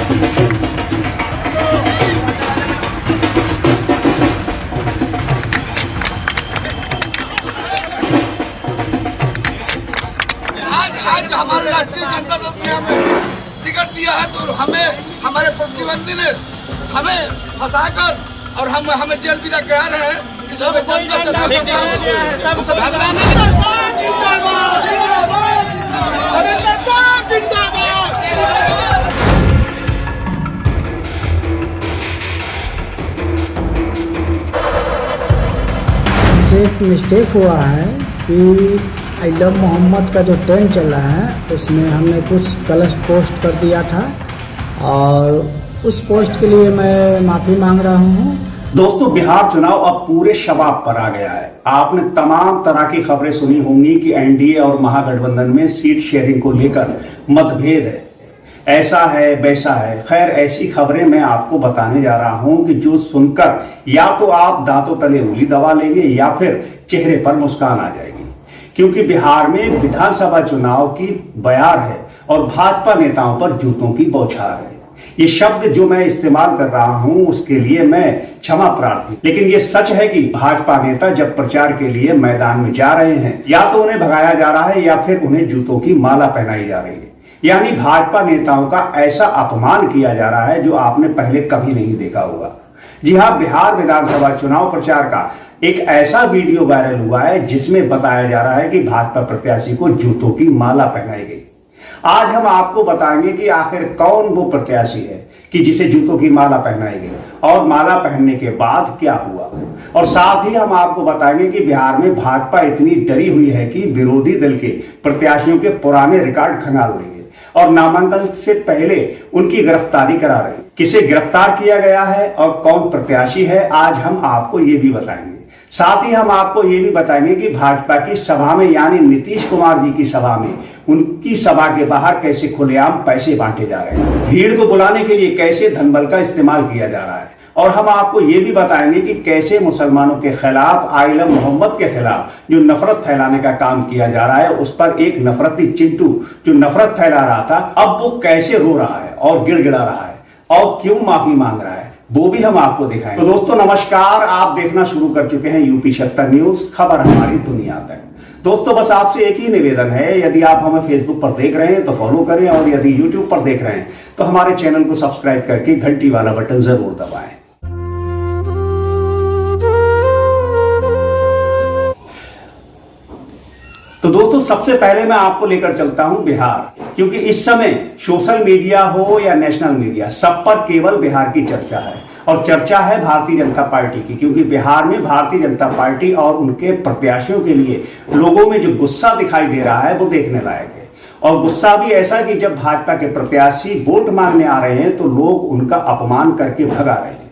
आज हमारे राष्ट्रीय जनता दल ने हमें टिकट दिया है तो हमें हमारे प्रतिद्वंदी ने हमें फंसाकर और हमें जेल विदा करा रहे हैं। एक मिस्टेक हुआ है कि आई लव मोहम्मद का जो ट्रेंड चल रहा है उसमें हमने कुछ गलत पोस्ट कर दिया था और उस पोस्ट के लिए मैं माफी मांग रहा हूँ। दोस्तों, बिहार चुनाव अब पूरे शबाब पर आ गया है। आपने तमाम तरह की खबरें सुनी होंगी कि एनडीए और महागठबंधन में सीट शेयरिंग को लेकर मतभेद है, ऐसा है वैसा है। खैर, ऐसी खबरें मैं आपको बताने जा रहा हूं कि जो सुनकर या तो आप दांतों तले उंगली दबा लेंगे या फिर चेहरे पर मुस्कान आ जाएगी, क्योंकि बिहार में विधानसभा चुनाव की बयार है और भाजपा नेताओं पर जूतों की बौछार है। ये शब्द जो मैं इस्तेमाल कर रहा हूं उसके लिए मैं क्षमा प्रार्थी, लेकिन ये सच है कि भाजपा नेता जब प्रचार के लिए मैदान में जा रहे हैं या तो उन्हें भगाया जा रहा है या फिर उन्हें जूतों की माला पहनाई जा रही है। यानी भाजपा नेताओं का ऐसा अपमान किया जा रहा है जो आपने पहले कभी नहीं देखा होगा। जी हाँ, बिहार विधानसभा चुनाव प्रचार का एक ऐसा वीडियो वायरल हुआ है जिसमें बताया जा रहा है कि भाजपा प्रत्याशी को जूतों की माला पहनाई गई। आज हम आपको बताएंगे कि आखिर कौन वो प्रत्याशी है कि जिसे जूतों की माला पहनाई गई और माला पहनने के बाद क्या हुआ, और साथ ही हम आपको बताएंगे कि बिहार में भाजपा इतनी डरी हुई है कि विरोधी दल के प्रत्याशियों के पुराने रिकॉर्ड खंगाल रही है और नामांकन से पहले उनकी गिरफ्तारी करा रही है। किसे गिरफ्तार किया गया है और कौन प्रत्याशी है, आज हम आपको ये भी बताएंगे। साथ ही हम आपको ये भी बताएंगे कि भाजपा की सभा में यानी नीतीश कुमार जी की सभा में उनकी सभा के बाहर कैसे खुलेआम पैसे बांटे जा रहे हैं, भीड़ को बुलाने के लिए कैसे धनबल का इस्तेमाल किया जा रहा है, और हम आपको ये भी बताएंगे कि कैसे मुसलमानों के खिलाफ आई लव मोहम्मद के खिलाफ जो नफरत फैलाने का काम किया जा रहा है, उस पर एक नफरती चिंटू जो नफरत फैला रहा था अब वो कैसे रो रहा है और गिड़गिड़ा रहा है और क्यों माफी मांग रहा है, वो भी हम आपको दिखाएंगे। तो दोस्तों नमस्कार, आप देखना शुरू कर चुके हैं यूपी 76 न्यूज, खबर हमारी दुनिया तक। दोस्तों बस आपसे एक ही निवेदन है, यदि आप हमें फेसबुक पर देख रहे हैं तो फॉलो करें और यदि यूट्यूब पर देख रहे हैं तो हमारे चैनल को सब्सक्राइब करके घंटी वाला बटन जरूर दबाएं। तो दोस्तों सबसे पहले मैं आपको लेकर चलता हूं बिहार, क्योंकि इस समय सोशल मीडिया हो या नेशनल मीडिया सब पर केवल बिहार की चर्चा है और चर्चा है भारतीय जनता पार्टी की, क्योंकि बिहार में भारतीय जनता पार्टी और उनके प्रत्याशियों के लिए लोगों में जो गुस्सा दिखाई दे रहा है वो देखने लायक है। और गुस्सा भी ऐसा कि जब भाजपा के प्रत्याशी वोट मांगने आ रहे हैं तो लोग उनका अपमान करके भगा रहे हैं,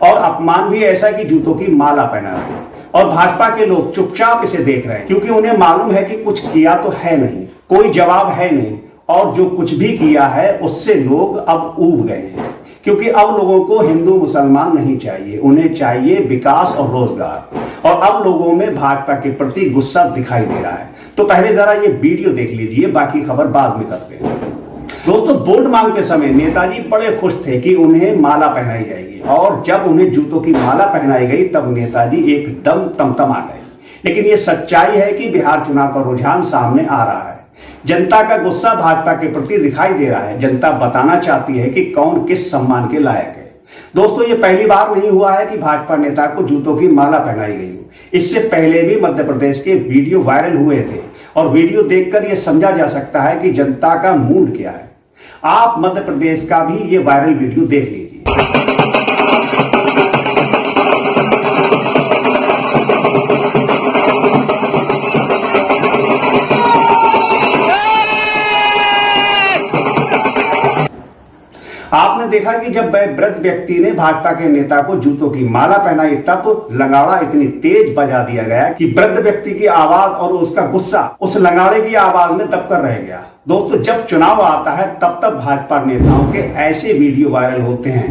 और अपमान भी ऐसा कि जूतों की माला पहना रहे हैं और भाजपा के लोग चुपचाप इसे देख रहे हैं, क्योंकि उन्हें मालूम है कि कुछ किया तो है नहीं, कोई जवाब है नहीं, और जो कुछ भी किया है उससे लोग अब ऊब गए हैं, क्योंकि अब लोगों को हिंदू मुसलमान नहीं चाहिए, उन्हें चाहिए विकास और रोजगार, और अब लोगों में भाजपा के प्रति गुस्सा दिखाई दे रहा है। तो पहले जरा ये वीडियो देख लीजिए, बाकी खबर बाद में करते हैं। दोस्तों वोट मांगते समय नेताजी बड़े खुश थे कि उन्हें माला पहनाई जाएगी, और जब उन्हें जूतों की माला पहनाई गई तब नेताजी एकदम तमतमा गए। लेकिन ये सच्चाई है कि बिहार चुनाव का रुझान सामने आ रहा है, जनता का गुस्सा भाजपा के प्रति दिखाई दे रहा है, जनता बताना चाहती है कि कौन किस सम्मान के लायक है। दोस्तों ये पहली बार नहीं हुआ है कि भाजपा नेता को जूतों की माला पहनाई गई हो, इससे पहले भी मध्य प्रदेश के वीडियो वायरल हुए थे और वीडियो देखकर यह समझा जा सकता है कि जनता का मूड क्या है। आप मध्य प्रदेश का भी ये वायरल वीडियो देख लीजिए। आपने देखा कि जब वृद्ध व्यक्ति ने भाजपा के नेता को जूतों की माला पहनाई तब लंगाड़ा इतनी तेज बजा दिया गया कि वृद्ध व्यक्ति की आवाज और उसका गुस्सा उस लंगाड़े की आवाज में दबकर रह गया। दोस्तों जब चुनाव आता है तब तब भाजपा नेताओं के ऐसे वीडियो वायरल होते हैं।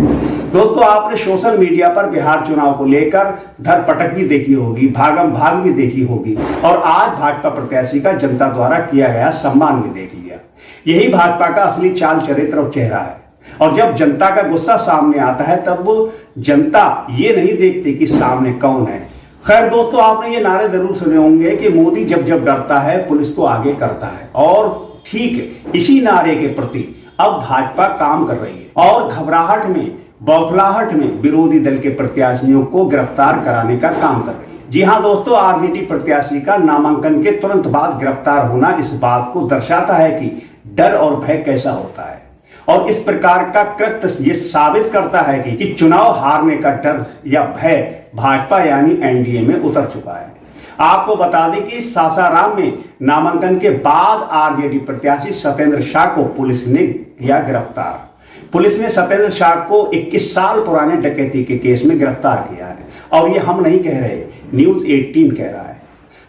दोस्तों आपने सोशल मीडिया पर बिहार चुनाव को लेकर धरपटक भी देखी होगी, भागम भाग भी देखी होगी, और आज भाजपा प्रत्याशी का जनता द्वारा किया गया सम्मान भी देख लिया। यही भाजपा का असली चाल चरित्र और चेहरा है। और जब जनता का गुस्सा सामने आता है तब वो जनता ये नहीं देखती कि सामने कौन है। खैर दोस्तों, आपने ये नारे जरूर सुने होंगे कि मोदी जब जब डरता है पुलिस को आगे करता है, और ठीक इसी नारे के प्रति अब भाजपा काम कर रही है और घबराहट में, बौखलाहट में विरोधी दल के प्रत्याशियों को गिरफ्तार कराने का काम कर रही है। जी हां दोस्तों, आरजेडी प्रत्याशी का नामांकन के तुरंत बाद गिरफ्तार होना इस बात को दर्शाता है कि डर और भय कैसा होता है, और इस प्रकार का कृत्य ये साबित करता है कि चुनाव हारने का डर या भय भाजपा यानी एनडीए में उतर चुका है। आपको बता दें कि सासाराम में नामांकन के बाद आरजेडी प्रत्याशी सत्येंद्र शाह को पुलिस ने किया गिरफ्तार। पुलिस ने सत्येंद्र शाह को 21 साल पुराने डकैती के केस में गिरफ्तार किया है, और ये हम नहीं कह रहे, न्यूज 18 कह रहा है।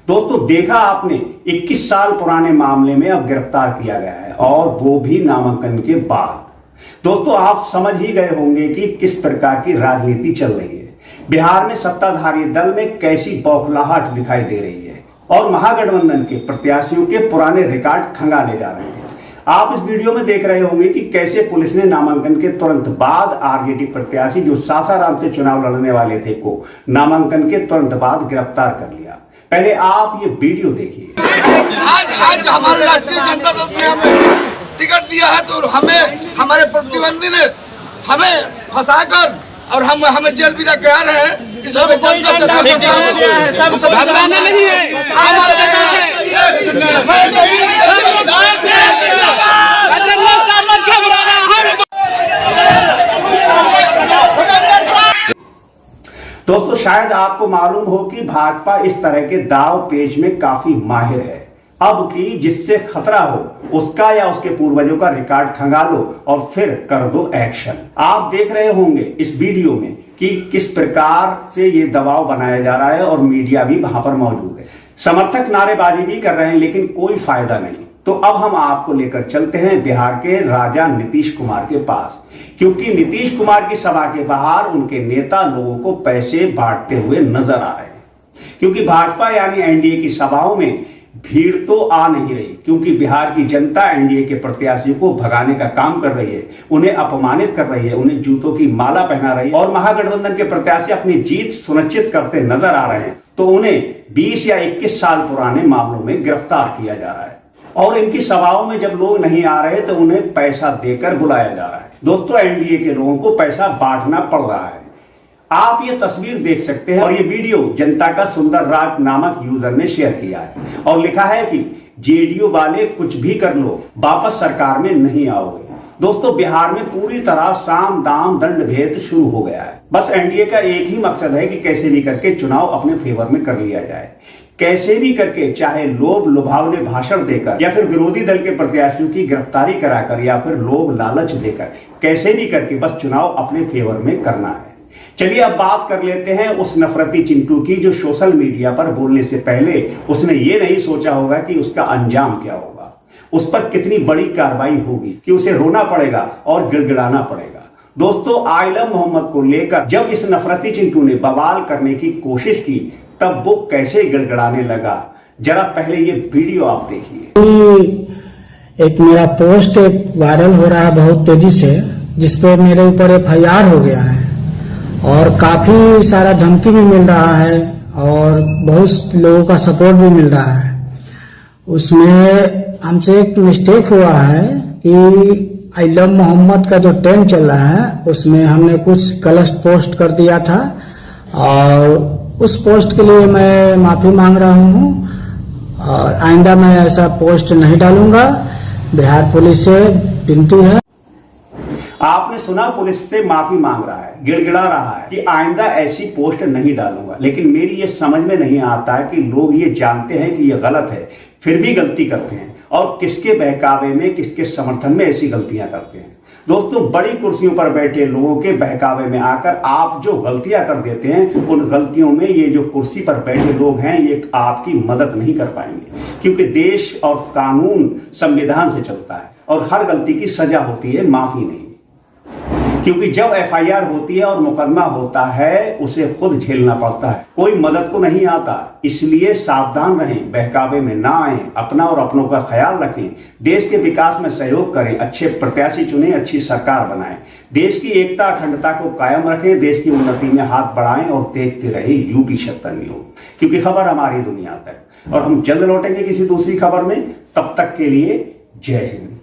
दोस्तों, देखा आपने, 21 साल पुराने मामले में अब गिरफ्तार किया गया है, और वो भी नामांकन के बाद। दोस्तों, आप समझ ही गए होंगे कि किस प्रकार की राजनीति चल रही है। बिहार में सत्ताधारी दल में कैसी बौखलाहट दिखाई दे रही है, और महागठबंधन के प्रत्याशियों के पुराने रिकॉर्ड खंगाले जा रहे हैं। आप इस वीडियो में देख रहे होंगे कि कैसे पुलिस ने नामांकन के तुरंत बाद आरजेडी प्रत्याशी जो सासाराम से चुनाव लड़ने वाले थे को नामांकन के तुरंत बाद गिरफ्तार कर लिया। पहले आप ये वीडियो देखिए। आज हमारे राष्ट्रीय जनता दल ने हमें टिकट दिया है, तो हमें हमारे प्रतिद्वंदी ने हमें फंसाकर और हमें जेल विदा करा रहे हैं। इसमें घबराना नहीं है। दोस्तों, शायद आपको मालूम हो कि भाजपा इस तरह के दाव पेच में काफी माहिर है। अब की जिससे खतरा हो उसका या उसके पूर्वजों का रिकॉर्ड खंगालो और फिर कर दो एक्शन। आप देख रहे होंगे इस वीडियो में कि किस प्रकार से ये दबाव बनाया जा रहा है, और मीडिया भी वहां पर मौजूद है। समर्थक नारेबाजी भी कर रहे हैं, लेकिन कोई फायदा नहीं। तो अब हम आपको लेकर चलते हैं बिहार के राजा नीतीश कुमार के पास, क्योंकि नीतीश कुमार की सभा के बाहर उनके नेता लोगों को पैसे बांटते हुए नजर आ रहे हैं। क्योंकि भाजपा यानी एनडीए की सभाओं में भीड़ तो आ नहीं रही, क्योंकि बिहार की जनता एनडीए के प्रत्याशियों को भगाने का काम कर रही है, उन्हें अपमानित कर रही है, उन्हें जूतों की माला पहना रही है, और महागठबंधन के प्रत्याशी अपनी जीत सुनिश्चित करते नजर आ रहे हैं। तो उन्हें 20 या 21 साल पुराने मामलों में गिरफ्तार किया जा रहा है, और इनकी सभाओं में जब लोग नहीं आ रहे तो उन्हें पैसा देकर बुलाया जा रहा है। दोस्तों, एनडीए के लोगों को पैसा बांटना पड़ रहा है। आप ये तस्वीर देख सकते हैं, और ये वीडियो जनता का सुंदर राज नामक यूजर ने शेयर किया है, और लिखा है कि जेडीयू वाले कुछ भी कर लो, वापस सरकार में नहीं आओगे। दोस्तों, बिहार में पूरी तरह साम दाम दंड भेद शुरू हो गया है। बस एनडीए का एक ही मकसद है कि कैसे भी करके चुनाव अपने फेवर में कर लिया जाए, कैसे भी करके, चाहे लोभ लुभावने भाषण देकर, या फिर विरोधी दल के प्रत्याशियों की गिरफ्तारी कराकर, या फिर लोभ लालच देकर, कैसे भी करके बस चुनाव अपने फेवर में करना है। चलिए अब बात कर लेते हैं उस नफरती चिंटू की, जो सोशल मीडिया पर बोलने से पहले उसने ये नहीं सोचा होगा कि उसका अंजाम क्या होगा, उस पर कितनी बड़ी कार्रवाई होगी, कि उसे रोना पड़ेगा और गिड़गिड़ाना पड़ेगा। दोस्तों, आइलम मोहम्मद को लेकर जब इस नफरती चिंटू ने बवाल करने की कोशिश की, तब वो कैसे गिड़गिड़ाने लगा, जरा पहले ये वीडियो आप देखिए। एक मेरा पोस्ट वायरल हो रहा है बहुत तेजी से, जिसपे मेरे ऊपर FIR हो गया है, और काफी सारा धमकी भी मिल रहा है, और बहुत लोगों का सपोर्ट भी मिल रहा है। उसमें हमसे एक मिस्टेक हुआ है कि आई लव मोहम्मद का जो ट्रेंड चल रहा है, उसमें हमने कुछ गलत पोस्ट कर दिया था, और उस पोस्ट के लिए मैं माफी मांग रहा हूँ, और आइंदा मैं ऐसा पोस्ट नहीं डालूंगा। बिहार पुलिस से विनती है। आपने सुना, पुलिस से माफी मांग रहा है, गिड़गिड़ा रहा है कि आइंदा ऐसी पोस्ट नहीं डालूंगा। लेकिन मेरी ये समझ में नहीं आता है कि लोग ये जानते हैं कि ये गलत है, फिर भी गलती करते हैं, और किसके बहकावे में, किसके समर्थन में ऐसी गलतियां करते हैं। दोस्तों, बड़ी कुर्सियों पर बैठे लोगों के बहकावे में आकर आप जो गलतियां कर देते हैं, उन गलतियों में ये जो कुर्सी पर बैठे लोग हैं, ये आपकी मदद नहीं कर पाएंगे, क्योंकि देश और कानून संविधान से चलता है, और हर गलती की सजा होती है, माफी नहीं। क्योंकि जब एफआईआर होती है और मुकदमा होता है उसे खुद झेलना पड़ता है, कोई मदद को नहीं आता। इसलिए सावधान रहें, बहकावे में ना आए, अपना और अपनों का ख्याल रखें, देश के विकास में सहयोग करें, अच्छे प्रत्याशी चुनें, अच्छी सरकार बनाएं, देश की एकता अखंडता को कायम रखें, देश की उन्नति में हाथ बढ़ाएं और देखते रहे यूपी 76 न्यूज, क्योंकि खबर हमारी दुनिया तक। और हम जल्द लौटेंगे किसी दूसरी खबर में, तब तक के लिए जय हिंद।